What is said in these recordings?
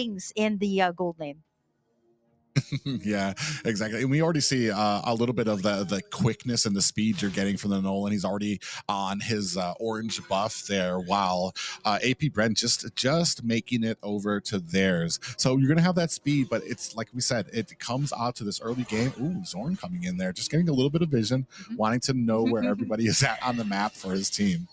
things in the gold lane. Yeah, exactly. And we already see a little bit of the quickness and the speed you're getting from the Nolan. He's already on his orange buff there, while AP Brent just making it over to theirs. So you're gonna have that speed, but it's like we said, it comes out to this early game. Ooh, Zorn coming in there, just getting a little bit of vision, wanting to know where everybody is at on the map for his team.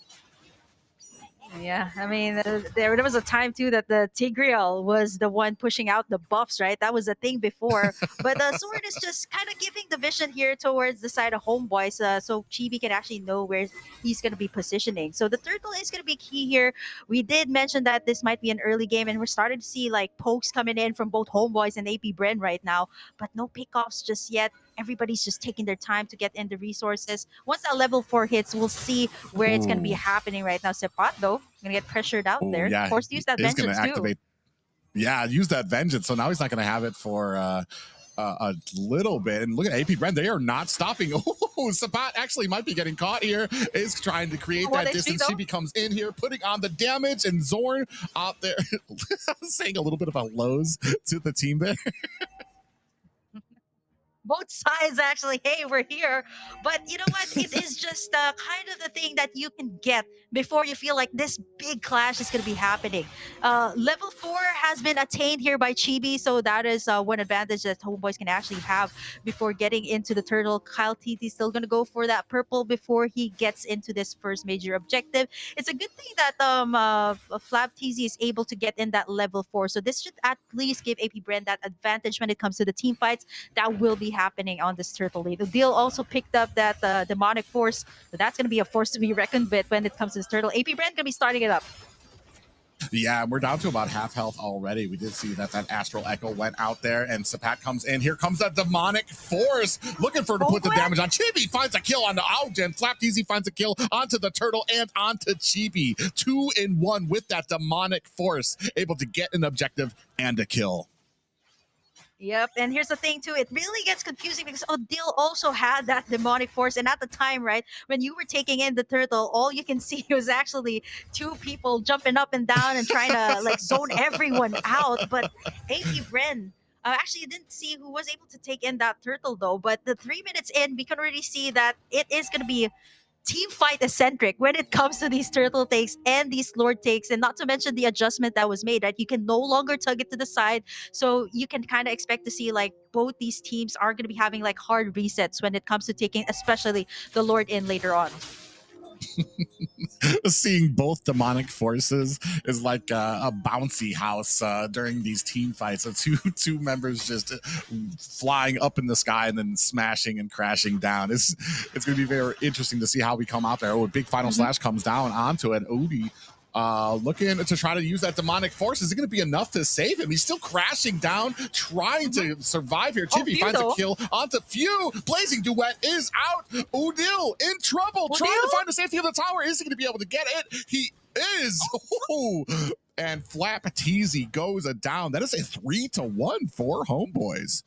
Yeah, I mean, there was a time too that the Tigreal was the one pushing out the buffs, right? That was a thing before. But the sword is just kind of giving the vision here towards the side of Homeboys, so Chibi can actually know where he's going to be positioning. So the turtle is going to be key here. We did mention that this might be an early game, and we're starting to see like pokes coming in from both Homeboys and AP Bren right now, but no pickoffs just yet. Everybody's just taking their time to get in the resources. Once that level 4 hits, we'll see where it's going to be Ooh, happening right now. Sepat, though, going to get pressured out oh there. yeah, Forced to he use that is gonna vengeance, too. activate. Yeah, use that vengeance. So now he's not gonna have it for a little bit. And look at AP Brent, they are not stopping. Oh, Sapat actually might be getting caught here, is trying to create that distance. She becomes in here, putting on the damage, and Zorn out there saying a little bit of a lows to the team there. Both sides actually, hey, we're here. But you know what? It is just kind of the thing that you can get before you feel like this big clash is going to be happening. Level 4 has been attained here by Chibi, so that is one advantage that Homeboys can actually have before getting into the turtle. Kyle TT still going to go for that purple before he gets into this first major objective. It's a good thing that Flab TZ is able to get in that level 4, so this should at least give AP Brand that advantage when it comes to the team fights that will be happening on this turtle lead. The deal also picked up that demonic force, so that's going to be a force to be reckoned with when it comes to this turtle. AP Brand going to be starting it up. Yeah, we're down to about half health already. We did see that Astral Echo went out there, and Sapat comes in. Here comes that demonic force, looking for to put the damage on. Chibi finds a kill on the Algen. Flap Easy finds a kill onto the turtle and onto Chibi. 2 in 1 with that demonic force, able to get an objective and a kill. Yep, and here's the thing too, it really gets confusing because Odile also had that demonic force, and at the time, right, when you were taking in the turtle, all you can see was actually 2 people jumping up and down and trying to like zone everyone out. But AP Bren, actually, you didn't see who was able to take in that turtle though. But the 3 minutes in, we can already see that it is going to be team fight eccentric when it comes to these turtle takes and these lord takes, and not to mention the adjustment that was made, right? You can no longer tug it to the side, so you can kind of expect to see like both these teams are going to be having like hard resets when it comes to taking especially the lord in later on. Seeing both demonic forces is like a bouncy house during these team fights of two members just flying up in the sky and then smashing and crashing down. It's going to be very interesting to see how we come out there. Oh, a big final slash comes down onto it. Odie looking to try to use that demonic force. Is it going to be enough to save him? He's still crashing down, trying to survive here. Chibi finds a kill onto Few. Blazing Duet is out. Udil in trouble, trying to find the safety of the tower. Is he going to be able to get it? He is. Oh. And Flap Teasy goes down. That is a 3-1 for Homeboys.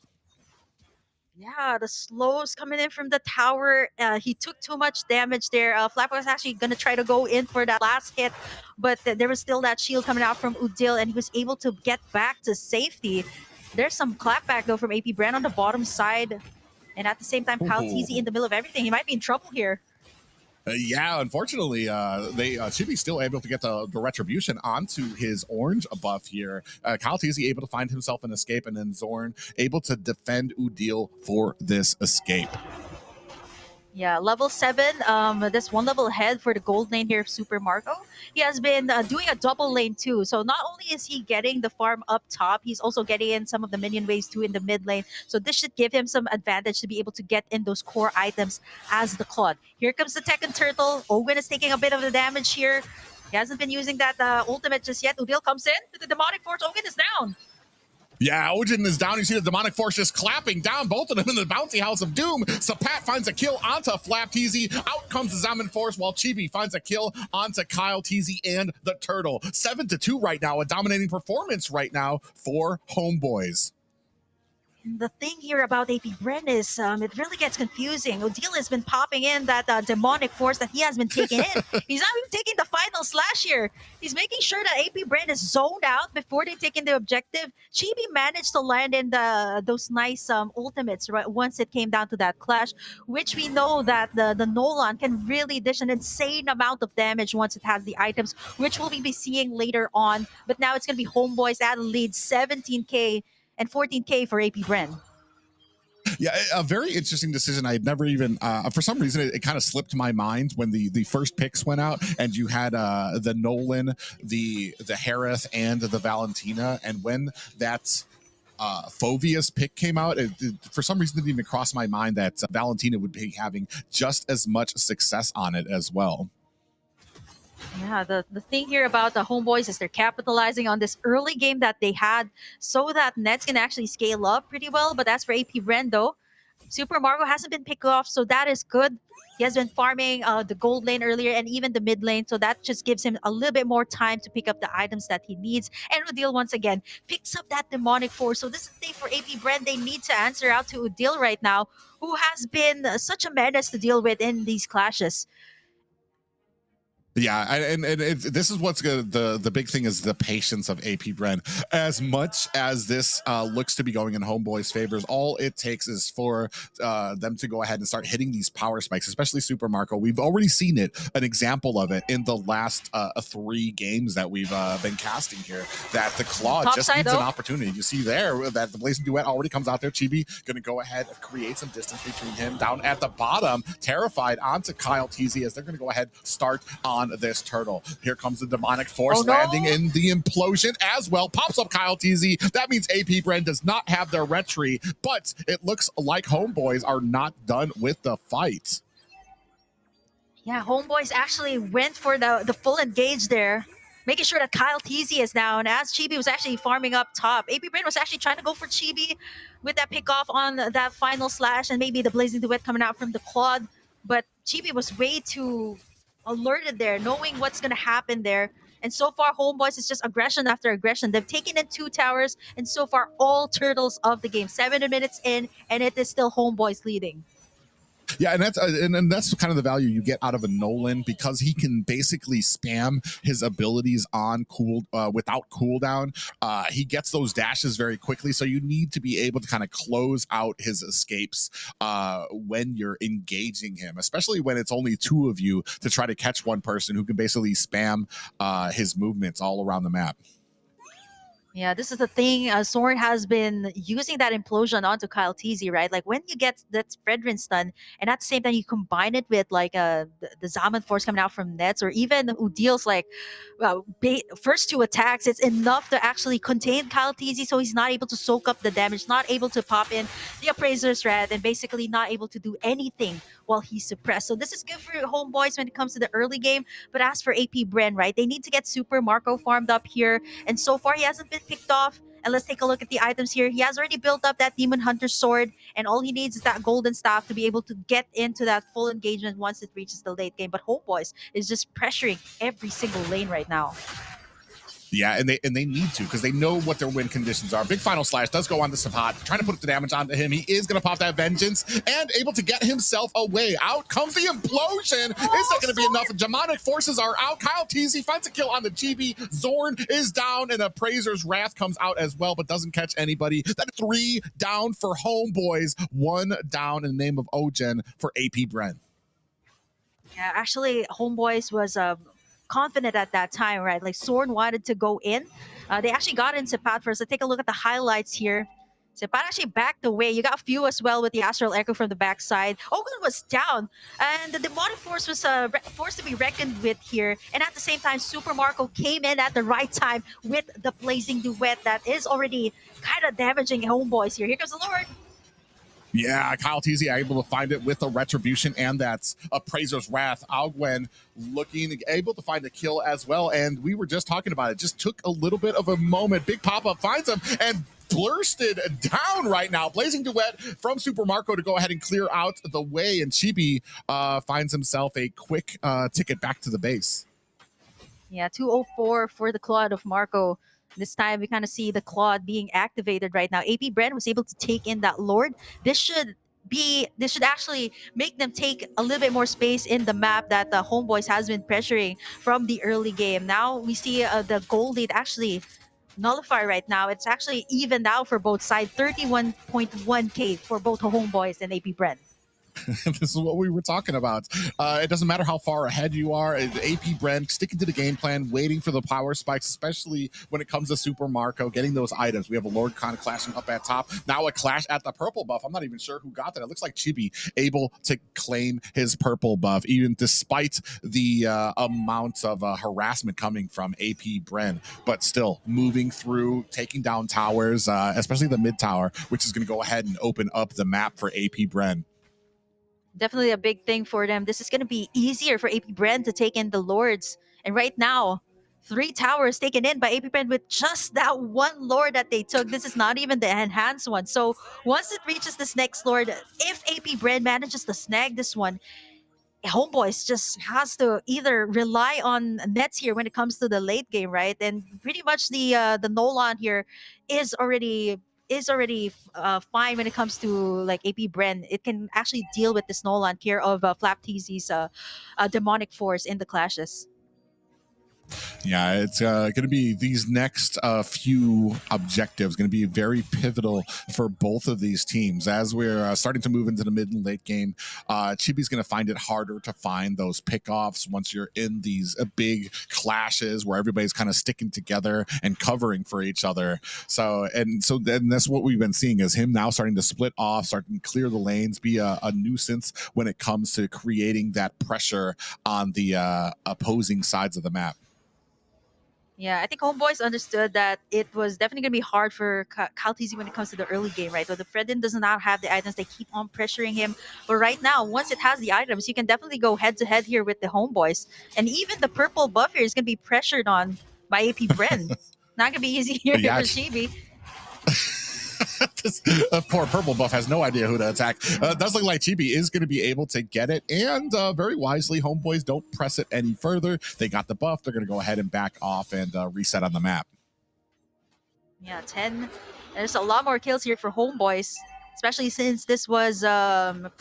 Yeah, the slows coming in from the tower. He took too much damage there. Flap was actually going to try to go in for that last hit, but there was still that shield coming out from Udil, and he was able to get back to safety. There's some clapback, though, from AP Brand on the bottom side. And at the same time, Kyle TZ in the middle of everything. He might be in trouble here. Yeah, unfortunately, they should be still able to get the retribution onto his orange buff here. Kyle TZ able to find himself an escape, and then Zorn able to defend Udil for this escape. Yeah, level 7. That's one level ahead for the gold lane here, Super Marco. He has been doing a double lane too. So not only is he getting the farm up top, he's also getting in some of the minion waves too in the mid lane. So this should give him some advantage to be able to get in those core items as the Claude. Here comes the Tekken Turtle. Owen is taking a bit of the damage here. He hasn't been using that ultimate just yet. Udil comes in with the demonic force. Owen is down. Yeah, Ojin is down. You see the demonic force just clapping down both of them in the bouncy house of doom. Sapat finds a kill onto Flap TZ. Out comes the Zaman force, while Chibi finds a kill onto Kyle TZ and the turtle. 7-2 right now, a dominating performance right now for Homeboys. The thing here about AP Bren is it really gets confusing. Odile has been popping in that demonic force that he has been taking in. He's not even taking the final slash here. He's making sure that AP Bren is zoned out before they take in the objective. Chibi managed to land in those nice ultimates right once it came down to that clash, which we know that the Nolan can really dish an insane amount of damage once it has the items, which we'll be seeing later on. But now it's going to be Homeboys at a lead 17K and 14K for AP Bren. Yeah, a very interesting decision. I had never even, for some reason, it kind of slipped my mind when the first picks went out, and you had the Nolan, the Harith, and the Valentina, and when that Fovia's pick came out, for some reason, it didn't even cross my mind that Valentina would be having just as much success on it as well. Yeah, the thing here about the Homeboys is they're capitalizing on this early game that they had so that Nets can actually scale up pretty well. But as for AP Bren, though, Super Mario hasn't been picked off, so that is good. He has been farming the gold lane earlier and even the mid lane, so that just gives him a little bit more time to pick up the items that he needs. And Udil once again picks up that demonic force. So this is the thing for AP Bren. They need to answer out to Udil right now, who has been such a menace to deal with in these clashes. Yeah, this is what's good. The big thing is the patience of AP Bren. As much as this looks to be going in Homeboy's favors, all it takes is for them to go ahead and start hitting these power spikes, especially Super Marco. We've already seen it, an example of it in the last 3 games that we've been casting here. That the Claw Top just side, needs though. an opportunity. You see there that the Blazing Duet already comes out there. Chibi going to go ahead and create some distance between him. Down at the bottom, terrified onto Kyle TZ as they're going to go ahead start on this turtle. Here comes the demonic force Oh, no. landing in the implosion as well. Pops up Kyle TZ. That means AP Bren does not have their retry, but it looks like Homeboys are not done with the fight. Yeah, Homeboys actually went for the full engage there, making sure that Kyle TZ is down as Chibi was actually farming up top. AP Brain was actually trying to go for Chibi with that pick off on that final slash and maybe the Blazing Duet coming out from the quad. But Chibi was way too alerted there, knowing what's going to happen there. And so far, Homeboys is just aggression after aggression. They've taken in 2 towers, and so far, all turtles of the game. 7 minutes in, and it is still Homeboys leading. Yeah, and that's kind of the value you get out of a Nolan because he can basically spam his abilities on without cooldown. He gets those dashes very quickly, so you need to be able to kind of close out his escapes when you're engaging him, especially when it's only 2 of you to try to catch one person who can basically spam his movements all around the map. Yeah, this is the thing. Soren has been using that implosion onto Kyle TZ, right? Like when you get that Fredrin stun, and at the same time you combine it with like the Zaman force coming out from Nets, or even Udil's like first 2 attacks, it's enough to actually contain Kyle TZ, so he's not able to soak up the damage, not able to pop in the Appraiser's Wrath, and basically not able to do anything while he's suppressed. So this is good for Homeboys when it comes to the early game. But as for AP Bren, right, they need to get Super Marco farmed up here, and so far he hasn't been picked off. And let's take a look at the items here. He has already built up that Demon Hunter sword, and all he needs is that golden staff to be able to get into that full engagement once it reaches the late game. But Homeboys is just pressuring every single lane right now. Yeah, and they need to because they know what their win conditions are. Big final slash does go on the Sapat, trying to put the damage onto him. He is going to pop that vengeance and able to get himself away. Out comes the implosion. Is that going to be enough? Demonic forces are out. Kyle TZ finds a kill on the GB. Zorn is down, and Appraiser's Wrath comes out as well, but doesn't catch anybody. That is 3 down for Homeboys, 1 down in the name of Ogen for AP Bren. Yeah, actually, Homeboys was confident at that time, right? Like Soren wanted to go in. They actually got in Sepat first. Let's take a look at the highlights here. Sepat actually backed away. You got a few as well with the Astral Echo from the backside. Ogun was down, and the Demonic Force was forced to be reckoned with here. And at the same time, Super Marco came in at the right time with the Blazing Duet that is already kind of damaging Homeboys here. Here comes the Lord. Yeah, Kyle TZ able to find it with a retribution, and that's Appraiser's Wrath. Alguen looking able to find a kill as well. And we were just talking about it. Just took a little bit of a moment. Big pop-up finds him and bursted down right now. Blazing Duet from Super Marco to go ahead and clear out the way. And Chibi finds himself a quick ticket back to the base. Yeah, 204 for the Claude of Marco. This time we kind of see the Claude being activated right now. AP Brand was able to take in that Lord. This should actually make them take a little bit more space in the map that the Homeboys has been pressuring from the early game. Now we see the goal lead actually nullify right now. It's actually evened out for both sides, 31.1k for both Homeboys and AP Brand. This is what we were talking about. It doesn't matter how far ahead you are. AP Brand sticking to the game plan, waiting for the power spikes, especially when it comes to Super Marco, getting those items. We have a Lord Khan clashing up at top. Now a clash at the purple buff. I'm not even sure who got that. It looks like Chibi able to claim his purple buff, even despite the amount of harassment coming from AP Brand. But still moving through, taking down towers, especially the mid tower, which is going to go ahead and open up the map for AP Brand. Definitely a big thing for them. This is going to be easier for AP Brand to take in the Lords. And right now, 3 towers taken in by AP Brand with just that one Lord that they took. This is not even the enhanced one. So once it reaches this next Lord, if AP Brand manages to snag this one, Homeboys just has to either rely on nets here when it comes to the late game, right? And pretty much the Nolan here is already fine when it comes to like AP Bren. It can actually deal with this Nolan here of Flap TZ's demonic force in the clashes. Yeah, it's going to be these next few objectives going to be very pivotal for both of these teams as we're starting to move into the mid and late game. Chibi's going to find it harder to find those pickoffs once you're in these big clashes where everybody's kind of sticking together and covering for each other. So then that's what we've been seeing is him now starting to split off, starting to clear the lanes, be a nuisance when it comes to creating that pressure on the opposing sides of the map. Yeah, I think Homeboys understood that it was definitely going to be hard for Kaltizi when it comes to the early game, right? But the Fredin does not have the items. They keep on pressuring him. But right now, once it has the items, you can definitely go head to head here with the Homeboys. And even the purple buff here is going to be pressured on by AP Bren. Not going to be easy here Yeah, for Chibi. this poor purple buff has no idea who to attack. It does look like Chibi is going to be able to get it, and very wisely, Homeboys don't press it any further. They got the buff. They're going to go ahead and back off and reset on the map. Yeah, 10. There's a lot more kills here for Homeboys, especially since this was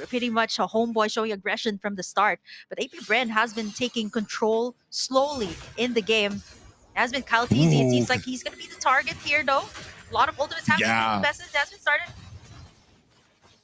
pretty much a Homeboy showing aggression from the start. But AP Bren has been taking control slowly in the game. It has been Kyle Teasy. It Ooh, seems like he's going to be the target here, though. A lot of ultimates have been yeah. invested, has been started.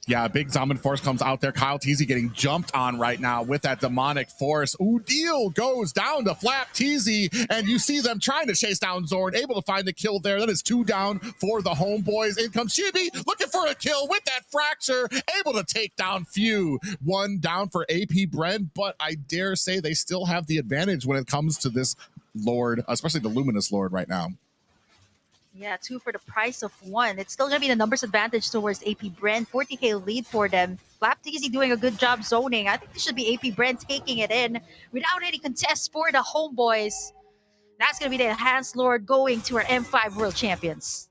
Yeah, big Zombie Force comes out there. Kyle Teasy getting jumped on right now with that demonic force. Ooh, deal goes down to Flap Teasy, and you see them trying to chase down Zorn, able to find the kill there. That is 2 down for the Homeboys. In comes Chibi, looking for a kill with that fracture, able to take down Few. 1 down for AP Bren, but I dare say they still have the advantage when it comes to this Lord, especially the Luminous Lord right now. Yeah, 2 for the price of 1. It's still going to be the numbers advantage towards AP Brand. 40k lead for them. Flap Teasy doing a good job zoning. I think this should be AP Brand taking it in without any contests for the Homeboys. That's going to be the Enhanced Lord going to our M5 World Champions.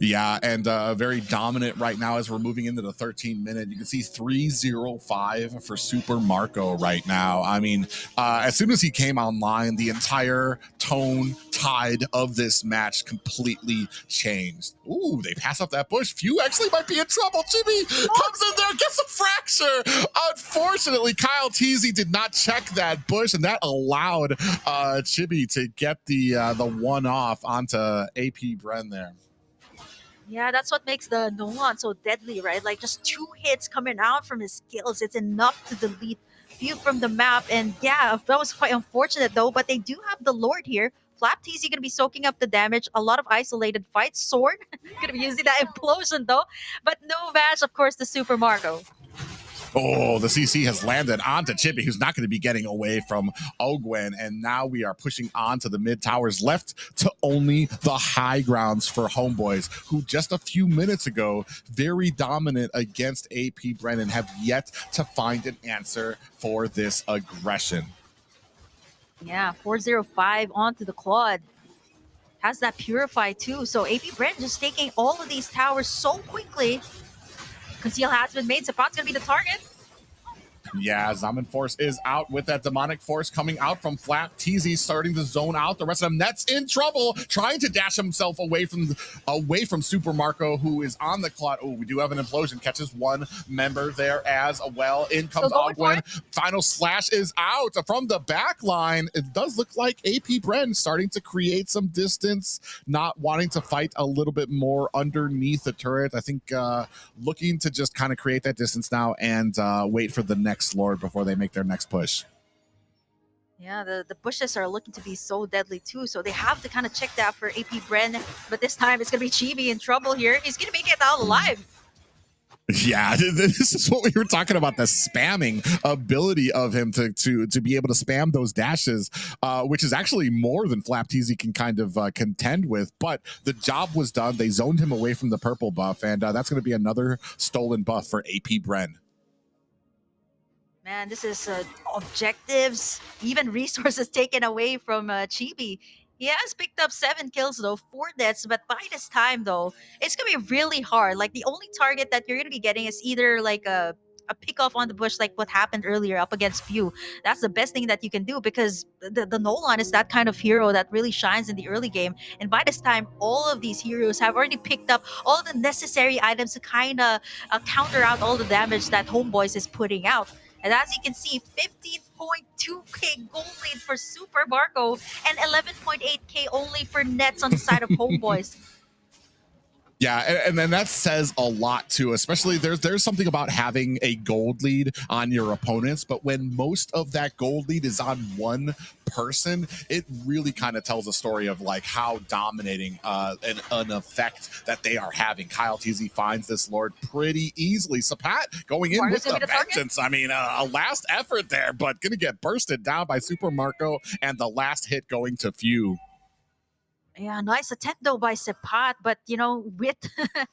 Yeah, and very dominant right now as we're moving into the 13-minute. You can see 305 for Super Marco right now. I mean, as soon as he came online, the entire tone, tide of this match completely changed. Ooh, they pass up that bush. Few actually might be in trouble. Jimmy comes in there, gets a fracture. Unfortunately, Kyle Teasy did not check that bush, and that allowed Chibi to get the one off onto AP Bren there. Yeah, that's what makes the Nolan so deadly, right? Like just 2 hits coming out from his skills. It's enough to delete Few from the map. And yeah, that was quite unfortunate though. But they do have the Lord here. Flap TC gonna be soaking up the damage. A lot of isolated fights. Sword gonna be using that implosion though. But no match, of course, to Super Marco. Oh, the CC has landed onto Chippy, who's not going to be getting away from Ogwen. And now we are pushing on to the mid towers, left to only the high grounds for Homeboys, who just a few minutes ago, very dominant against AP Brennan, have yet to find an answer for this aggression. Yeah, 405 onto the Claude. Has that Purify too. So AP Brent just taking all of these towers so quickly. Conceal has been made. Zapat's gonna be the target. Yeah, Zaman Force is out with that demonic force coming out from Flap. TZ starting to zone out. The rest of them, Net's in trouble, trying to dash himself away from Super Marco, who is on the clock. Oh, we do have an implosion. Catches one member there as well. In Still comes going for Ogwen. it. Final slash is out from the back line. It does look like AP Bren starting to create some distance, not wanting to fight a little bit more underneath the turret. I think looking to just kind of create that distance now and wait for the next Lord before they make their next push. Yeah, the bushes are looking to be so deadly too, so they have to kind of check that for AP Bren. But this time it's gonna be Chibi in trouble here. He's gonna make it out alive. Yeah, this is what we were talking about, the spamming ability of him to be able to spam those dashes, which is actually more than Flap TZ can kind of contend with. But the job was done. They zoned him away from the purple buff, and that's going to be another stolen buff for AP Bren. Man, this is objectives, even resources taken away from Chibi. He has picked up 7 kills though, 4 deaths, but by this time though, it's gonna be really hard. Like the only target that you're gonna be getting is either like a pick off on the bush, like what happened earlier up against Few. That's the best thing that you can do because the Nolan is that kind of hero that really shines in the early game. And by this time, all of these heroes have already picked up all the necessary items to kind of counter out all the damage that Homeboys is putting out. And as you can see, 15.2k gold lead for Super Marco and 11.8k only for Nets on the side of Homeboys. Yeah, and then that says a lot too. Especially there's something about having a gold lead on your opponents, but when most of that gold lead is on one person, it really kind of tells a story of like how dominating an effect that they are having. Kyle TZ finds this Lord pretty easily. Sapat going in Marco's with gonna the be the target. vengeance. I mean, a last effort there, but gonna get bursted down by Super Marco, and the last hit going to Few. Yeah, nice attempt though by Sepat, but with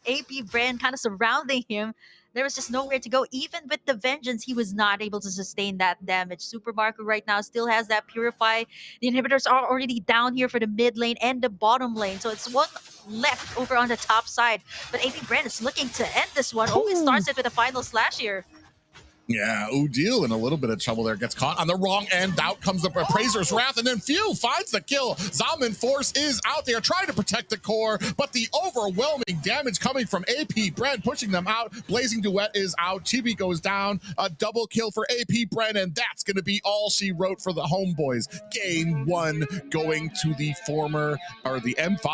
AP Brand kind of surrounding him, there was just nowhere to go. Even with the vengeance, he was not able to sustain that damage. Super Marco right now still has that purify. The inhibitors are already down here for the mid lane and the bottom lane, so it's one left over on the top side. But AP Brand is looking to end this one. Only starts it with a final slash here. Yeah, Udil in a little bit of trouble there. Gets caught on the wrong end. Out comes the Appraiser's Wrath, and then Few finds the kill. Zaman Force is out there trying to protect the core, but the overwhelming damage coming from AP Bren pushing them out. Blazing Duet is out. Chibi goes down. A double kill for AP Bren, and that's going to be all she wrote for the Homeboys. Game 1 going to the former, or the M5.